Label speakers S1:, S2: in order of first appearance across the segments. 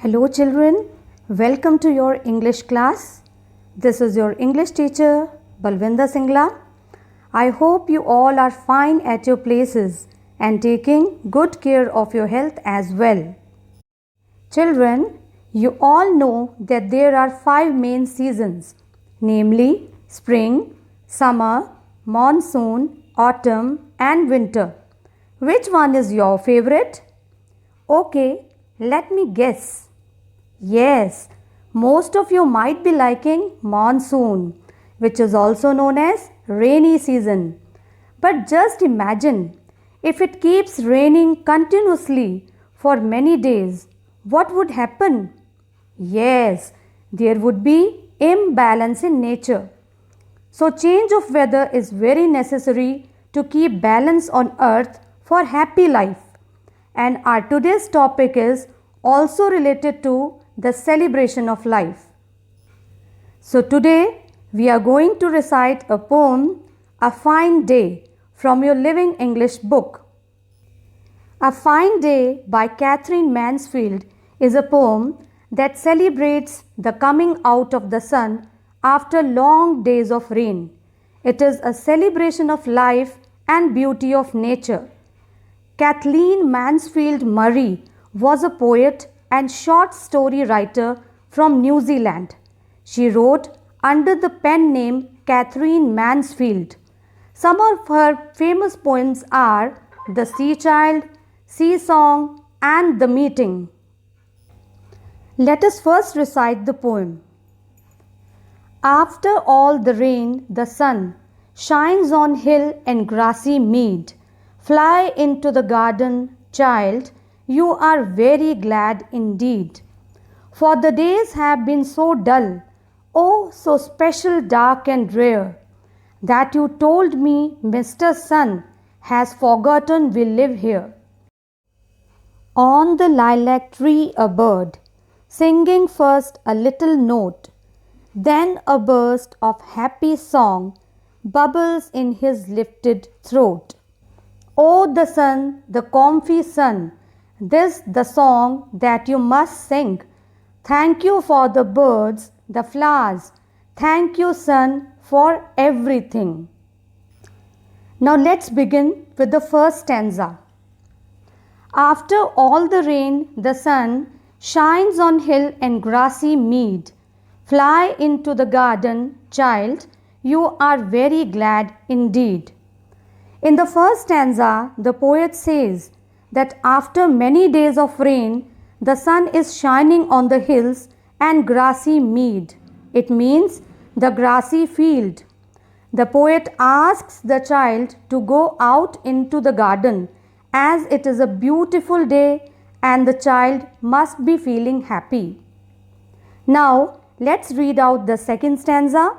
S1: Hello children, welcome to your English class. This is your English teacher Balwinder Singla. I hope you all are fine at your places and taking good care of your health as well. Children, you all know that there are 5 main seasons, namely spring, summer, monsoon, autumn and winter. Which one is your favorite? Okay, let me guess. Yes, most of you might be liking monsoon, which is also known as rainy season. But just imagine, if it keeps raining continuously for many days, what would happen? Yes, there would be imbalance in nature. So change of weather is very necessary to keep balance on earth for happy life. And our today's topic is also related to the celebration of life. So today we are going to recite a poem, A Fine Day, from your Living English book. A Fine Day by Katherine Mansfield is a poem that celebrates the coming out of the sun after long days of rain. It is a celebration of life and beauty of nature. Kathleen Mansfield Murray was a poet and short story writer from New Zealand. She wrote under the pen name Katherine Mansfield. Some of her famous poems are The Sea Child, Sea Song and The Meeting. Let us first recite the poem. After all the rain, the sun shines on hill and grassy mead. Fly into the garden, child, you are very glad indeed. For the days have been so dull, oh, so special, dark and rare, that you told me Mr. Sun has forgotten we live here. On the lilac tree a bird, singing first a little note, then a burst of happy song bubbles in his lifted throat. Oh, the sun, the comfy sun, this the song that you must sing. Thank you for the birds, the flowers. Thank you, sun, for everything. Now let's begin with the first stanza. After all the rain, the sun shines on hill and grassy mead. Fly into the garden, child, you are very glad indeed. In the first stanza, the poet says that after many days of rain, the sun is shining on the hills and grassy mead. It means the grassy field. The poet asks the child to go out into the garden as it is a beautiful day and the child must be feeling happy. Now, let's read out the second stanza.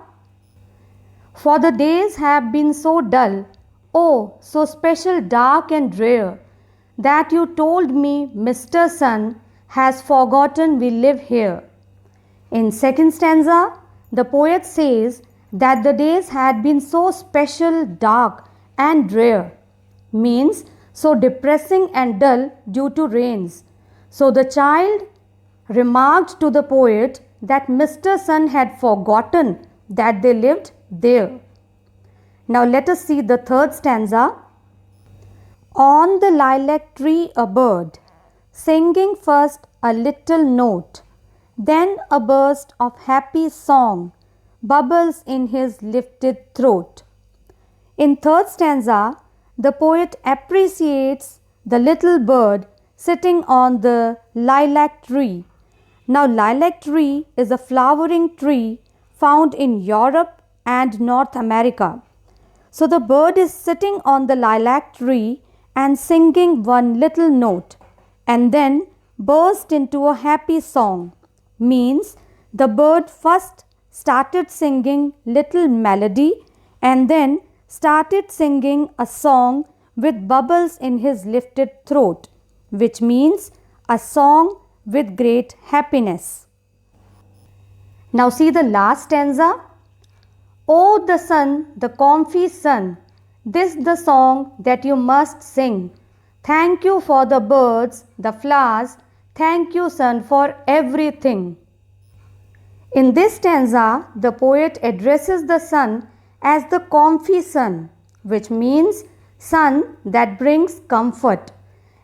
S1: For the days have been so dull, oh, so special, dark and rare, that you told me Mr. Sun has forgotten we live here. In second stanza, the poet says that the days had been so special, dark and rare, means so depressing and dull due to rains. So the child remarked to the poet that Mr. Sun had forgotten that they lived there. Now let us see the third stanza. On the lilac tree a bird, singing first a little note, then a burst of happy song bubbles in his lifted throat. In third stanza, the poet appreciates the little bird sitting on the lilac tree. Now lilac tree is a flowering tree found in Europe and North America. So the bird is sitting on the lilac tree and singing one little note and then burst into a happy song. Means the bird first started singing little melody and then started singing a song with bubbles in his lifted throat, which means a song with great happiness. Now see the last stanza. Oh, the sun, the comfy sun, this the song that you must sing. Thank you for the birds, the flowers. Thank you, sun, for everything. In this stanza, the poet addresses the sun as the comfy sun, which means sun that brings comfort,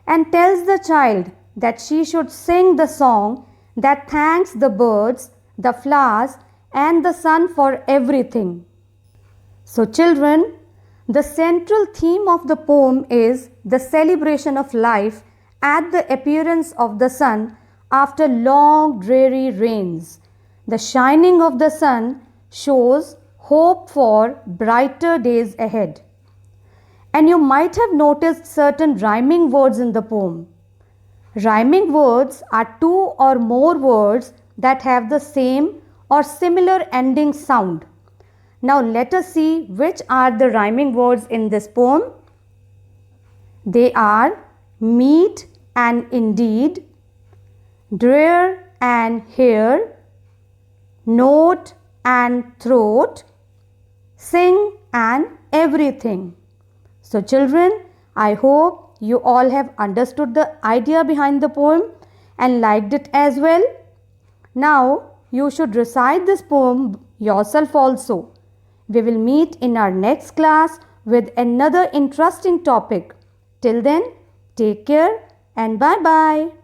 S1: and tells the child that she should sing the song that thanks the birds, the flowers, and the sun for everything. So, children, the central theme of the poem is the celebration of life at the appearance of the sun after long dreary rains. The shining of the sun shows hope for brighter days ahead. And you might have noticed certain rhyming words in the poem. Rhyming words are two or more words that have the same or similar ending sound. Now let us see which are the rhyming words in this poem. They are meet and indeed, drear and here, note and throat, sing and everything. So children, I hope you all have understood the idea behind the poem and liked it as well. Now you should recite this poem yourself also. We will meet in our next class with another interesting topic. Till then, take care and bye-bye.